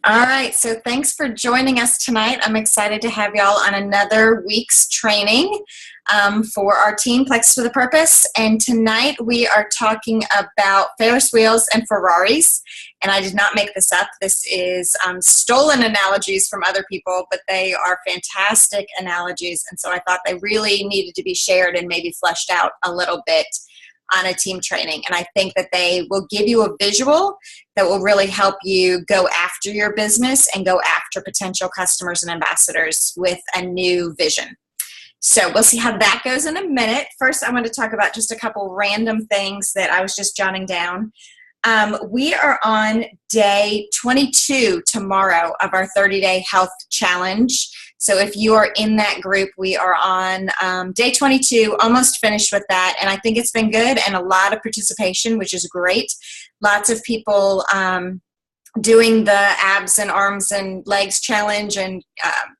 All right, so thanks for joining us tonight. I'm excited to have y'all on another week's training for our team, Plexus with a Purpose. And tonight we are talking about Ferris wheels and Ferarris. And I did not make this up. This is stolen analogies from other people, but they are fantastic analogies. And so I thought they really needed to be shared and maybe fleshed out a little bit on a team training. And I think that they will give you a visual that will really help you go after your business and go after potential customers and ambassadors with a new vision. So we'll see how that goes in a minute. First, I want to talk about just a couple random things that I was just jotting down. We are on day 22 tomorrow of our 30-day health challenge. So if you are in that group, we are on day 22, almost finished with that. And I think it's been good and a lot of participation, which is great. Lots of people doing the abs and arms and legs challenge and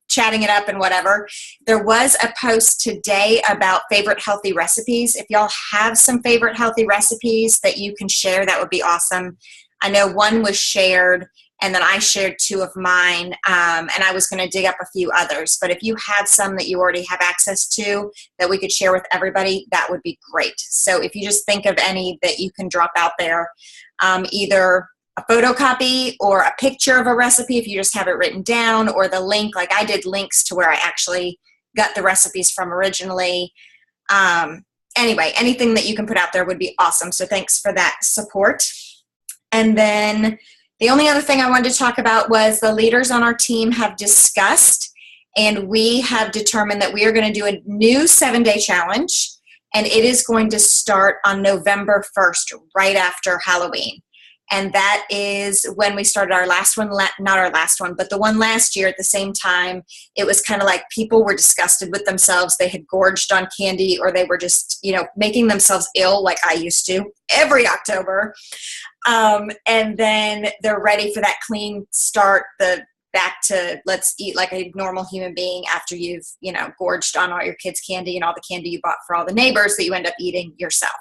chatting it up and whatever. There was a post today about favorite healthy recipes. If y'all have some favorite healthy recipes that you can share, that would be awesome. I know one was shared, and then I shared two of mine, and I was going to dig up a few others. But if you have some that you already have access to that we could share with everybody, that would be great. So if you just think of any that you can drop out there, either a photocopy or a picture of a recipe if you just have it written down, or the link, like I did links to where I actually got the recipes from originally. Anyway, anything that you can put out there would be awesome. So thanks for that support. And then the only other thing I wanted to talk about was the leaders on our team have discussed, and we have determined that we are going to do a new 7-day challenge, and it is going to start on November 1st, right after Halloween. And that is when we started our last one, not our last one, but the one last year at the same time. It was kind of like people were disgusted with themselves. They had gorged on candy, or they were just, making themselves ill like I used to every October. And then they're ready for that clean start, the back to let's eat like a normal human being after you've, gorged on all your kids' candy and all the candy you bought for all the neighbors that you end up eating yourself.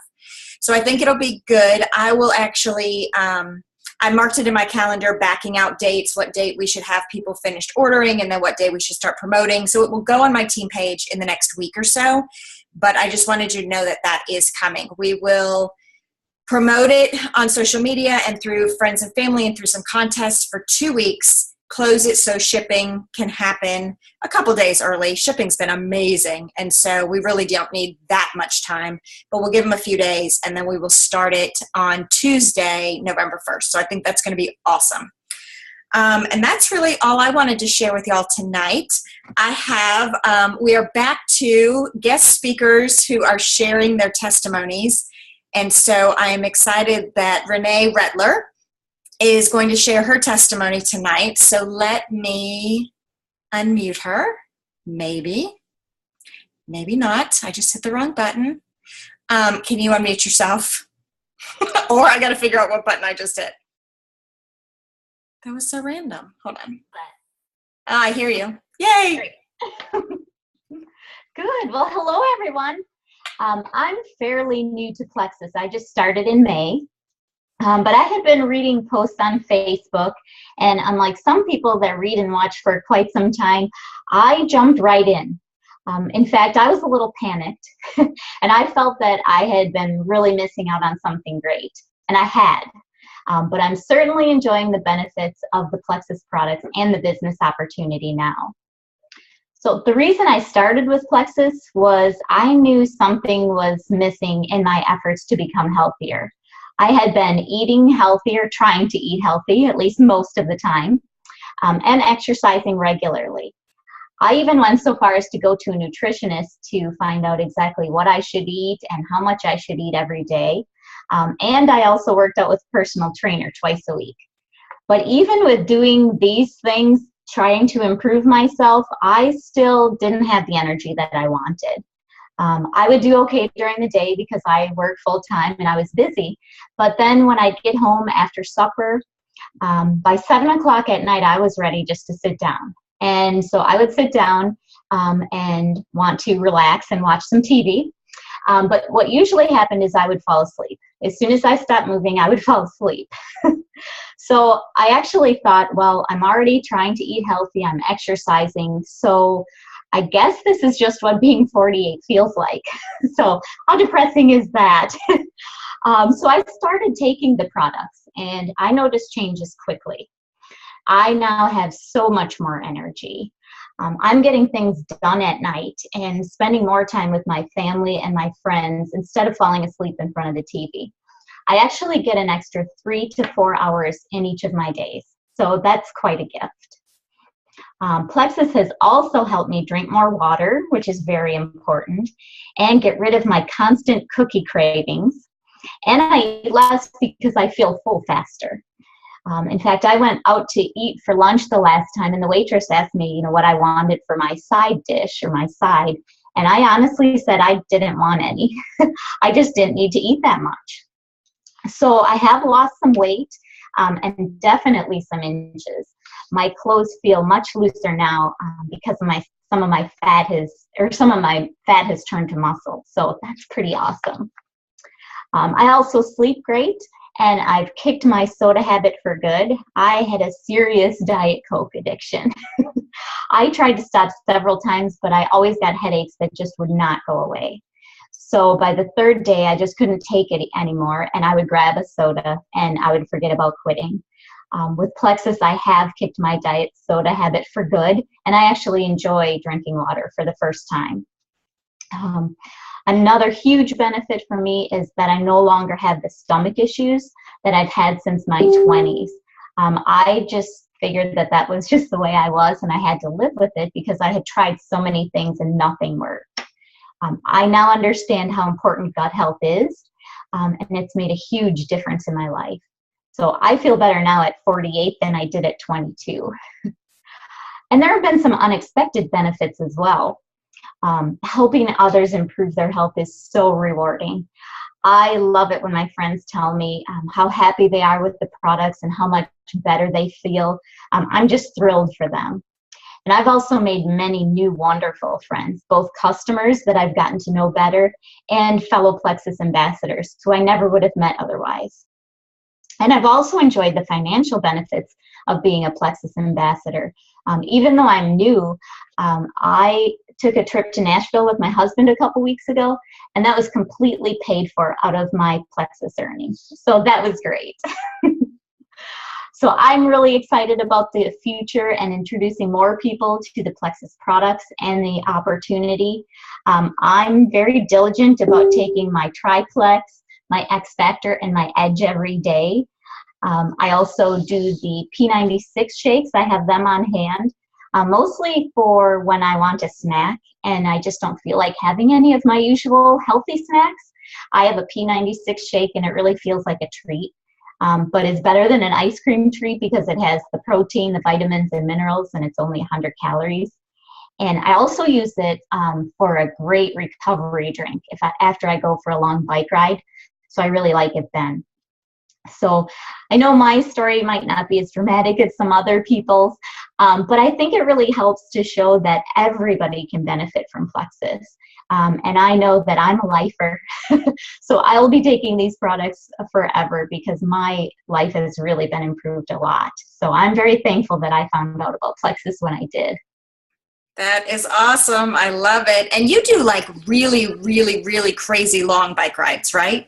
So I think it'll be good. I will actually, I marked it in my calendar, backing out dates, what date we should have people finished ordering, and then what day we should start promoting. So it will go on my team page in the next week or so. But I just wanted you to know that that is coming. We will promote it on social media and through friends and family and through some contests for 2 weeks. Close it so shipping can happen a couple days early. Shipping's been amazing, and so we really don't need that much time, but we'll give them a few days, and then we will start it on Tuesday, November 1st. So I think that's going to be awesome. And that's really all I wanted to share with y'all tonight. We are back to guest speakers who are sharing their testimonies, and so I am excited that Renee Rettler is going to share her testimony tonight. So let me unmute her. Maybe not. I just hit the wrong button. Can you unmute yourself? Or I got to figure out what button I just hit. That was so random. Hold on. I hear you. Yay! Good. Well, hello, everyone. I'm fairly new to Plexus. I just started in May. But I had been reading posts on Facebook, and unlike some people that read and watch for quite some time, I jumped right in. In fact, I was a little panicked, and I felt that I had been really missing out on something great, and I had. But I'm certainly enjoying the benefits of the Plexus products and the business opportunity now. So the reason I started with Plexus was I knew something was missing in my efforts to become healthier. I had been eating healthier, trying to eat healthy, at least most of the time, and exercising regularly. I even went so far as to go to a nutritionist to find out exactly what I should eat and how much I should eat every day. And I also worked out with a personal trainer twice a week. But even with doing these things, trying to improve myself, I still didn't have the energy that I wanted. I would do okay during the day because I worked full time and I was busy. But then when I'd get home after supper, by 7 o'clock at night, I was ready just to sit down. And so I would sit down and want to relax and watch some TV. But what usually happened is I would fall asleep. As soon as I stopped moving, I would fall asleep. So I actually thought, well, I'm already trying to eat healthy. I'm exercising. So I guess this is just what being 48 feels like. So how depressing is that? So I started taking the products and I noticed changes quickly. I now have so much more energy. I'm getting things done at night and spending more time with my family and my friends instead of falling asleep in front of the TV. I actually get an extra 3 to 4 hours in each of my days. So that's quite a gift. Plexus has also helped me drink more water, which is very important, and get rid of my constant cookie cravings. And I eat less because I feel full faster. In fact, I went out to eat for lunch the last time, and the waitress asked me, what I wanted for my side dish or my side. And I honestly said I didn't want any. I just didn't need to eat that much. So I have lost some weight and definitely some inches. My clothes feel much looser now because of some of my fat has turned to muscle. So that's pretty awesome. I also sleep great, and I've kicked my soda habit for good. I had a serious Diet Coke addiction. I tried to stop several times, but I always got headaches that just would not go away. So by the third day, I just couldn't take it anymore, and I would grab a soda, and I would forget about quitting. With Plexus, I have kicked my diet soda habit for good, and I actually enjoy drinking water for the first time. Another huge benefit for me is that I no longer have the stomach issues that I've had since my 20s. I just figured that was just the way I was, and I had to live with it because I had tried so many things and nothing worked. I now understand how important gut health is, and it's made a huge difference in my life. So I feel better now at 48 than I did at 22. And there have been some unexpected benefits as well. Helping others improve their health is so rewarding. I love it when my friends tell me how happy they are with the products and how much better they feel. I'm just thrilled for them. And I've also made many new wonderful friends, both customers that I've gotten to know better and fellow Plexus ambassadors who I never would have met otherwise. And I've also enjoyed the financial benefits of being a Plexus ambassador. Even though I'm new, I took a trip to Nashville with my husband a couple weeks ago, and that was completely paid for out of my Plexus earnings. So that was great. So I'm really excited about the future and introducing more people to the Plexus products and the opportunity. I'm very diligent about taking my Triplex, my X Factor, and my Edge every day. I also do the P96 shakes. I have them on hand, mostly for when I want a snack and I just don't feel like having any of my usual healthy snacks. I have a P96 shake and it really feels like a treat. But it's better than an ice cream treat because it has the protein, the vitamins, and minerals, and it's only 100 calories. And I also use it for a great recovery drink after I go for a long bike ride. So I really like it then. So I know my story might not be as dramatic as some other people's, but I think it really helps to show that everybody can benefit from Plexus. And I know that I'm a lifer, so I'll be taking these products forever because my life has really been improved a lot. So I'm very thankful that I found out about Plexus when I did. That is awesome. I love it. And you do like really, really, really crazy long bike rides, right?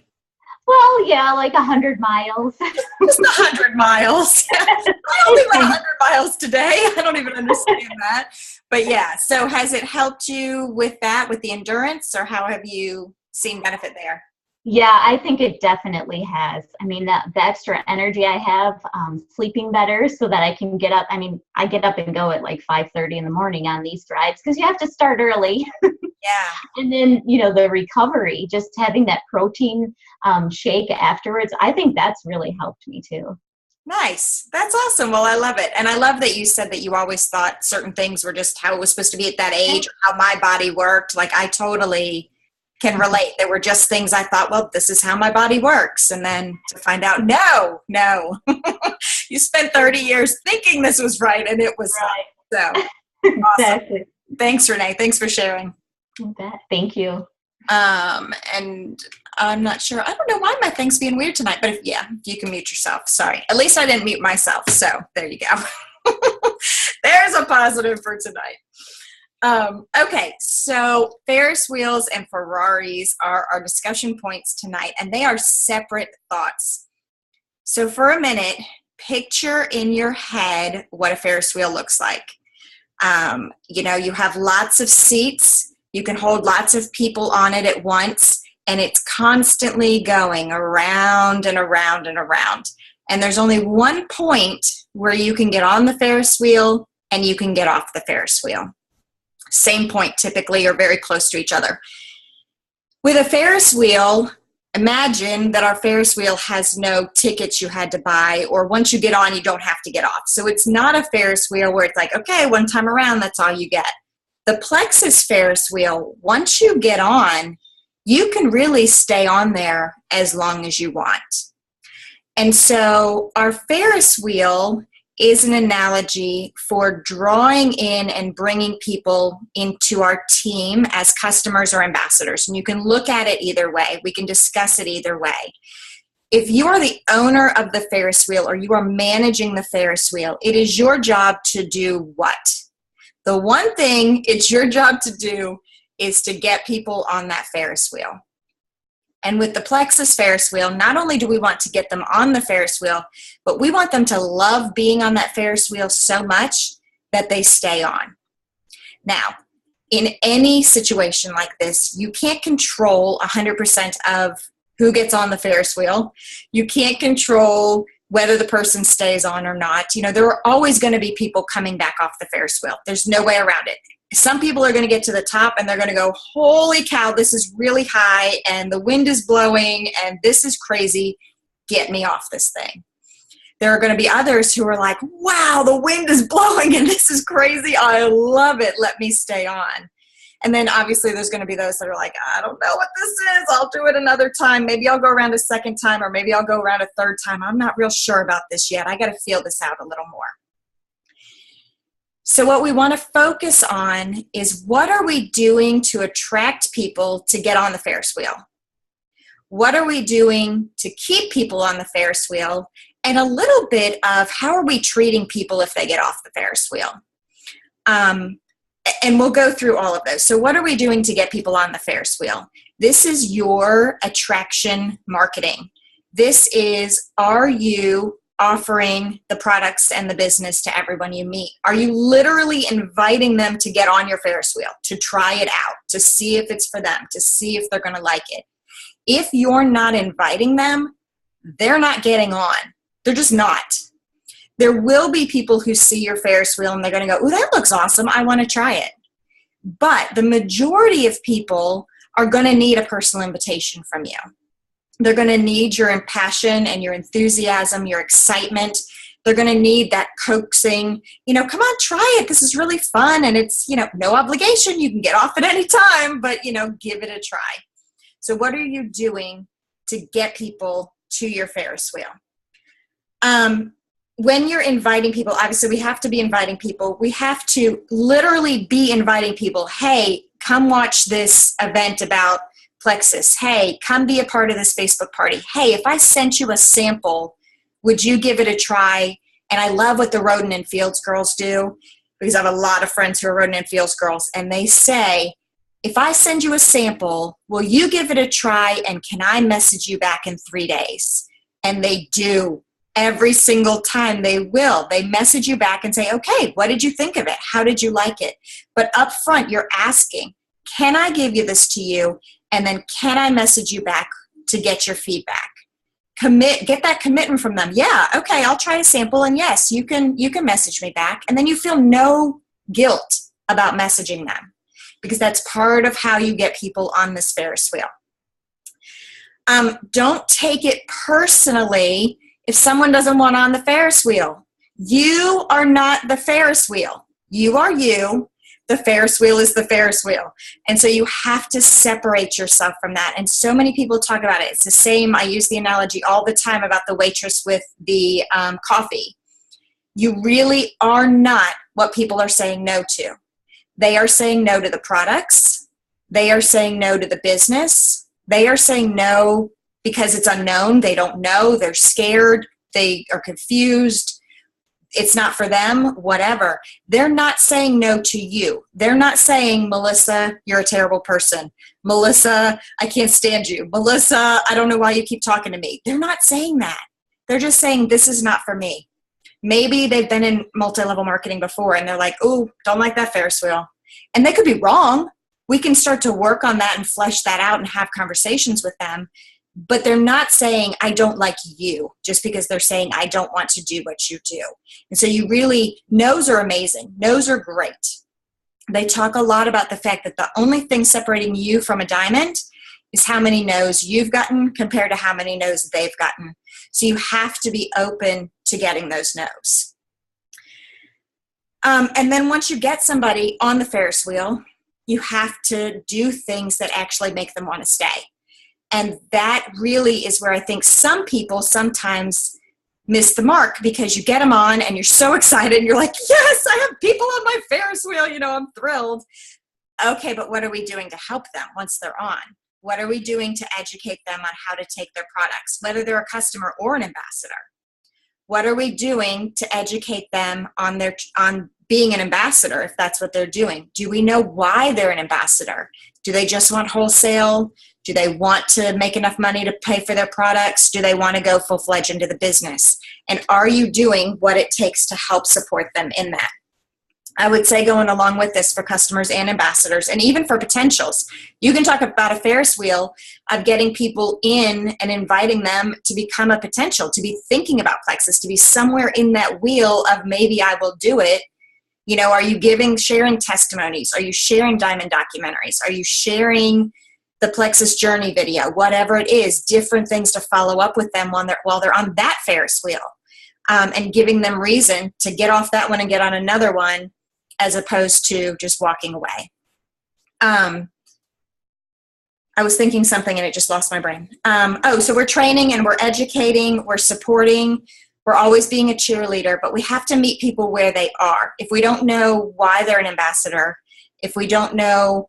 Well, yeah, like 100 miles. Just 100 miles. I only went 100 miles today. I don't even understand that. But yeah, so has it helped you with that, with the endurance, or how have you seen benefit there? Yeah, I think it definitely has. I mean, the extra energy I have, sleeping better so that I can get up. I mean, I get up and go at like 5:30 in the morning on these rides because you have to start early. Yeah. And then, the recovery, just having that protein shake afterwards, I think that's really helped me too. Nice. That's awesome. Well, I love it. And I love that you said that you always thought certain things were just how it was supposed to be at that age, or how my body worked. Like I totally can relate. There were just things I thought, well, this is how my body works. And then to find out, no, you spent 30 years thinking this was right and it was right. So awesome. Exactly. Thanks, Renee. Thanks for sharing. Thank you. And I'm not sure. I don't know why my thing's being weird tonight, but if you can mute yourself. Sorry. At least I didn't mute myself. So there you go. There's a positive for tonight. Okay, so Ferris wheels and Ferraris are our discussion points tonight, and they are separate thoughts. So for a minute, picture in your head what a Ferris wheel looks like. You have lots of seats. You can hold lots of people on it at once, and it's constantly going around and around and around. And there's only one point where you can get on the Ferris wheel and you can get off the Ferris wheel. Same point typically, or very close to each other. With a Ferris wheel, imagine that our Ferris wheel has no tickets you had to buy, or once you get on, you don't have to get off. So it's not a Ferris wheel where it's like, okay, one time around, that's all you get. The Plexus Ferris wheel, once you get on, you can really stay on there as long as you want. And so our Ferris wheel is an analogy for drawing in and bringing people into our team as customers or ambassadors. And you can look at it either way. We can discuss it either way. If you are the owner of the Ferris wheel or you are managing the Ferris wheel, it is your job to do what? The one thing it's your job to do is to get people on that Ferris wheel. And with the Plexus Ferris wheel, not only do we want to get them on the Ferris wheel, but we want them to love being on that Ferris wheel so much that they stay on. Now, in any situation like this, you can't control 100% of who gets on the Ferris wheel. You can't control whether the person stays on or not. There are always going to be people coming back off the Ferris wheel. There's no way around it. Some people are going to get to the top and they're going to go, holy cow, this is really high and the wind is blowing and this is crazy. Get me off this thing. There are going to be others who are like, wow, the wind is blowing and this is crazy. I love it. Let me stay on. And then obviously there's going to be those that are like, I don't know what this is. I'll do it another time. Maybe I'll go around a second time, or maybe I'll go around a third time. I'm not real sure about this yet. I got to feel this out a little more. So what we want to focus on is, what are we doing to attract people to get on the Ferris wheel? What are we doing to keep people on the Ferris wheel? And a little bit of, how are we treating people if they get off the Ferris wheel? And we'll go through all of those. So what are we doing to get people on the Ferris wheel? This is your attraction marketing. This is, are you offering the products and the business to everyone you meet? Are you literally inviting them to get on your Ferris wheel, to try it out, to see if it's for them, to see if they're going to like it? If you're not inviting them, they're not getting on. They're just not. There will be people who see your Ferris wheel and they're going to go, oh, that looks awesome. I want to try it. But the majority of people are going to need a personal invitation from you. They're going to need your passion and your enthusiasm, your excitement. They're going to need that coaxing, come on, try it. This is really fun. And it's, no obligation. You can get off at any time, but, give it a try. So what are you doing to get people to your Ferris wheel? When you're inviting people, obviously we have to be inviting people. We have to literally be inviting people. Hey, come watch this event about Plexus. Hey, come be a part of this Facebook party. Hey, if I sent you a sample, would you give it a try? And I love what the Rodin and Fields girls do, because I have a lot of friends who are Rodin and Fields girls, and they say, if I send you a sample, will you give it a try, and can I message you back in 3 days? And they do. Every single time they will. They message you back and say, okay, what did you think of it? How did you like it? But up front, you're asking, can I give you this to you? And then can I message you back to get your feedback? Get that commitment from them. Yeah, okay, I'll try a sample, and yes, you can message me back. And then you feel no guilt about messaging them, because that's part of how you get people on this Ferris wheel. Don't take it personally if someone doesn't want on the Ferris wheel. You are not the Ferris wheel. You are you. The Ferris wheel is the Ferris wheel. And so you have to separate yourself from that. And so many people talk about it. It's the same. I use the analogy all the time about the waitress with the coffee. You really are not what people are saying no to. They are saying no to the products. They are saying no to the business. They are saying no because it's unknown. They don't know. They're scared. They are confused. It's not for them, whatever. They're not saying no to you. They're not saying, Melissa, you're a terrible person. Melissa, I can't stand you. Melissa, I don't know why you keep talking to me. They're not saying that. They're just saying, this is not for me. Maybe they've been in multi-level marketing before and they're like, oh, don't like that Ferris wheel. And they could be wrong. We can start to work on that and flesh that out and have conversations with them. But they're not saying, I don't like you, just because they're saying, I don't want to do what you do. And so you really, no's are amazing. No's are great. They talk a lot about the fact that the only thing separating you from a diamond is how many no's you've gotten compared to how many no's they've gotten. So you have to be open to getting those no's. And then once you get somebody on the Ferris wheel, you have to do things that actually make them want to stay. And that really is where I think some people sometimes miss the mark, because you get them on and you're so excited and you're like, yes, I have people on my Ferris wheel, I'm thrilled. Okay, but what are we doing to help them once they're on? What are we doing to educate them on how to take their products, whether they're a customer or an ambassador? What are we doing to educate them on being an ambassador, if that's what they're doing? Do we know why they're an ambassador? Do they just want wholesale? Do they want to make enough money to pay for their products? Do they want to go full-fledged into the business? And are you doing what it takes to help support them in that? I would say, going along with this for customers and ambassadors, and even for potentials, you can talk about a Ferris wheel of getting people in and inviting them to become a potential, to be thinking about Plexus, to be somewhere in that wheel of maybe I will do it. Are you sharing testimonies? Are you sharing diamond documentaries? Are you sharing the Plexus journey video? Whatever it is, different things to follow up with them while they're on that Ferris wheel, and giving them reason to get off that one and get on another one, as opposed to just walking away. I was thinking something and it just lost my brain. So we're training and we're educating, we're supporting, we're always being a cheerleader, but we have to meet people where they are. If we don't know why they're an ambassador, if we don't know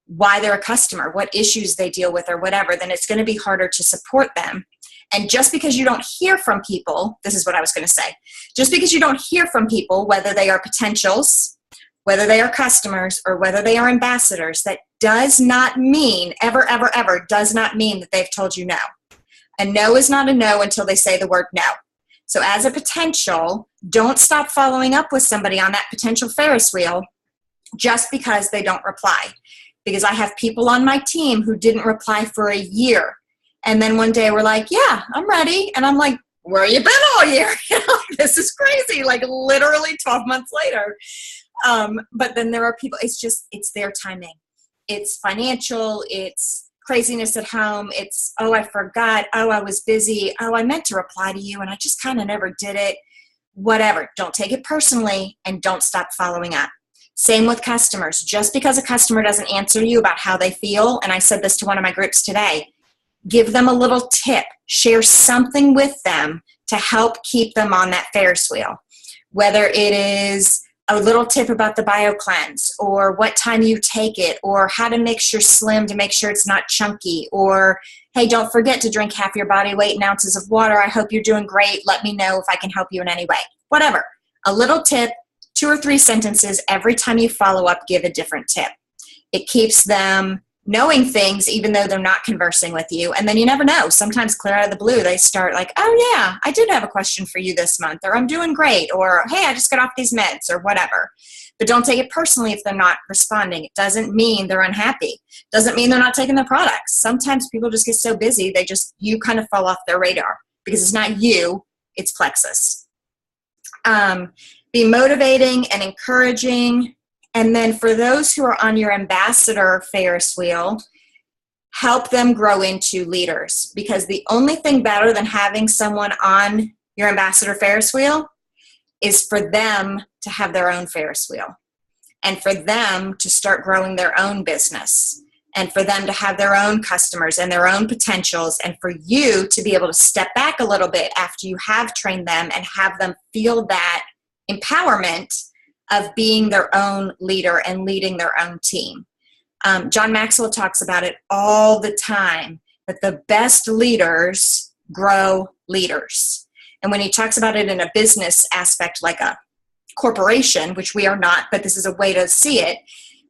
why they're a customer, what issues they deal with or whatever, then it's going to be harder to support them. And just because you don't hear from people, this is what I was going to say, just because you don't hear from people, whether they are potentials, whether they are customers, or whether they are ambassadors, that does not mean, ever, does not mean that they've told you no. A no is not a no until they say the word no. So as a potential, don't stop following up with somebody on that potential Ferris wheel just because they don't reply. Because I have people on my team who didn't reply for a year. And then one day we're like, yeah, I'm ready. And I'm like, where you been all year? This is crazy, like literally 12 months later. But then there are people, it's their timing. It's financial, it's craziness at home. It's, oh, I forgot. Oh, I was busy. Oh, I meant to reply to you and I just kind of never did it. Whatever. Don't take it personally and don't stop following up. Same with customers. Just because a customer doesn't answer you about how they feel, and I said this to one of my groups today, give them a little tip. Share something with them to help keep them on that Ferris wheel. Whether it is a little tip about the BioCleanse, or what time you take it, or how to make sure slim to make sure it's not chunky, or hey, don't forget to drink half your body weight in ounces of water. I hope you're doing great. Let me know if I can help you in any way. Whatever. A little tip. 2 or 3 sentences. Every time you follow up, give a different tip. It keeps them knowing things even though they're not conversing with you. And then you never know. Sometimes clear out of the blue, they start like, oh yeah, I did have a question for you this month, or I'm doing great, or hey, I just got off these meds, or whatever. But don't take it personally if they're not responding. It doesn't mean they're unhappy. Doesn't mean they're not taking their products. Sometimes people just get so busy, you kind of fall off their radar because it's not you, it's Plexus. Be motivating and encouraging. And then for those who are on your ambassador Ferris wheel, help them grow into leaders, because the only thing better than having someone on your ambassador Ferris wheel is for them to have their own Ferris wheel, and for them to start growing their own business, and for them to have their own customers and their own potentials, and for you to be able to step back a little bit after you have trained them and have them feel that empowerment of being their own leader and leading their own team. John Maxwell talks about it all the time, that the best leaders grow leaders. And when he talks about it in a business aspect, like a corporation, which we are not, but this is a way to see it.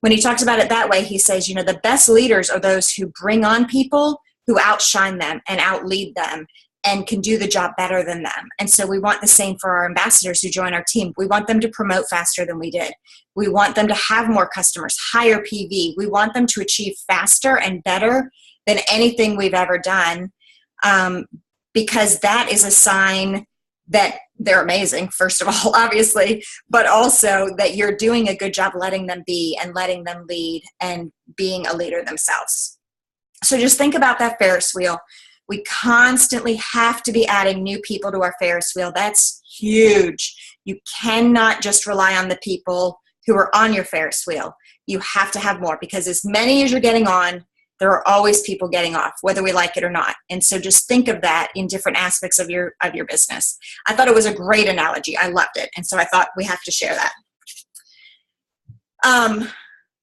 When he talks about it that way, he says, the best leaders are those who bring on people who outshine them and outlead them and can do the job better than them. And so we want the same for our ambassadors who join our team. We want them to promote faster than we did. We want them to have more customers, higher PV. We want them to achieve faster and better than anything we've ever done, because that is a sign that they're amazing, first of all, obviously, but also that you're doing a good job letting them be and letting them lead and being a leader themselves. So just think about that Ferris wheel. We constantly have to be adding new people to our Ferris wheel. That's huge. You cannot just rely on the people who are on your Ferris wheel. You have to have more, because as many as you're getting on, there are always people getting off, whether we like it or not. And so just think of that in different aspects of your business. I thought it was a great analogy. I loved it. And so I thought we have to share that.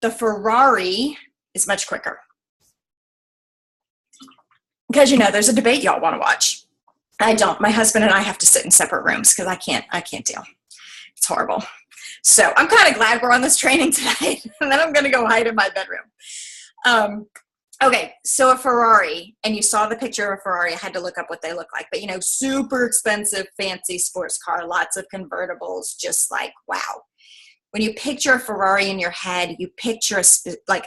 The Ferrari is much quicker. Because, there's a debate y'all want to watch. I don't. My husband and I have to sit in separate rooms because I can't deal. It's horrible. So I'm kind of glad we're on this training tonight. And then I'm going to go hide in my bedroom. Okay, so a Ferrari, and you saw the picture of a Ferrari. I had to look up what they look like. But, super expensive, fancy sports car, lots of convertibles, just like, wow. When you picture a Ferrari in your head, you picture a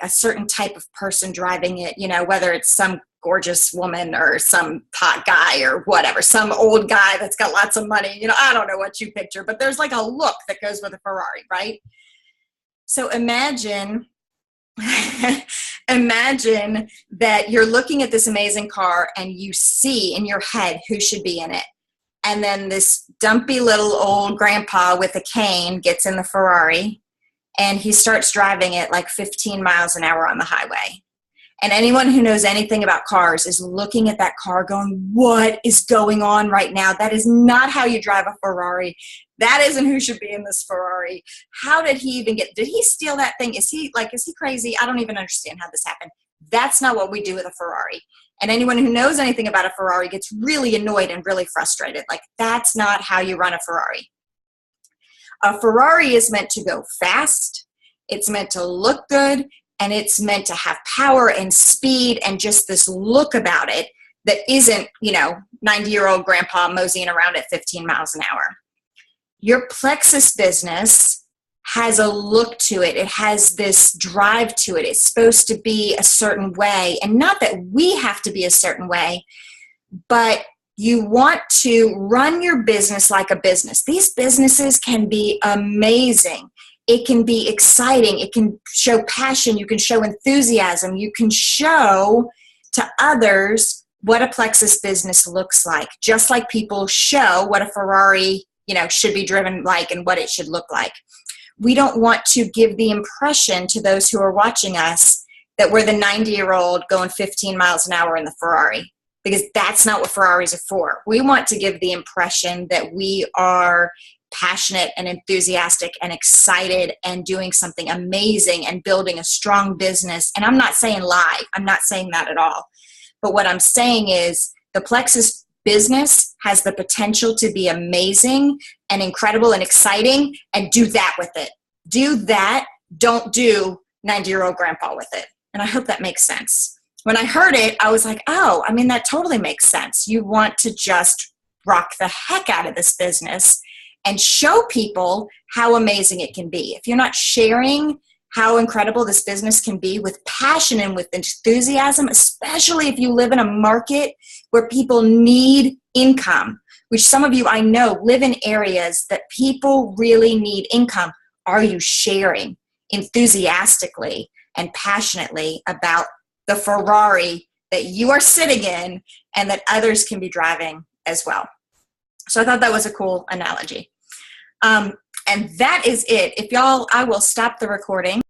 certain type of person driving it, whether it's some gorgeous woman or some hot guy or whatever, some old guy that's got lots of money. I don't know what you picture, but there's like a look that goes with a Ferrari, right? So imagine that you're looking at this amazing car and you see in your head who should be in it. And then this dumpy little old grandpa with a cane gets in the Ferrari and he starts driving it like 15 miles an hour on the highway. And anyone who knows anything about cars is looking at that car going, what is going on right now? That is not how you drive a Ferrari. That isn't who should be in this Ferrari. How did he even did he steal that thing? Is he crazy? I don't even understand how this happened. That's not what we do with a Ferrari. And anyone who knows anything about a Ferrari gets really annoyed and really frustrated. Like, that's not how you run a Ferrari. A Ferrari is meant to go fast. It's meant to look good. And it's meant to have power and speed and just this look about it that isn't, 90-year-old grandpa moseying around at 15 miles an hour. Your Plexus business has a look to it. It has this drive to it. It's supposed to be a certain way. And not that we have to be a certain way, but you want to run your business like a business. These businesses can be amazing. It can be exciting. It can show passion. You can show enthusiasm. You can show to others what a Plexus business looks like, just like people show what a Ferrari, should be driven like and what it should look like. We don't want to give the impression to those who are watching us that we're the 90-year-old going 15 miles an hour in the Ferrari, because that's not what Ferraris are for. We want to give the impression that we are passionate and enthusiastic and excited and doing something amazing and building a strong business. And I'm not saying lie. I'm not saying that at all. But what I'm saying is the Plexus business has the potential to be amazing and incredible and exciting, and do that with it. Do that. Don't do 90-year-old grandpa with it. And I hope that makes sense. When I heard it, I was like, oh, that totally makes sense. You want to just rock the heck out of this business and show people how amazing it can be. If you're not sharing how incredible this business can be with passion and with enthusiasm, especially if you live in a market where people need income, which some of you I know live in areas that people really need income. Are you sharing enthusiastically and passionately about the Ferrari that you are sitting in and that others can be driving as well? So I thought that was a cool analogy. And that is it. I will stop the recording.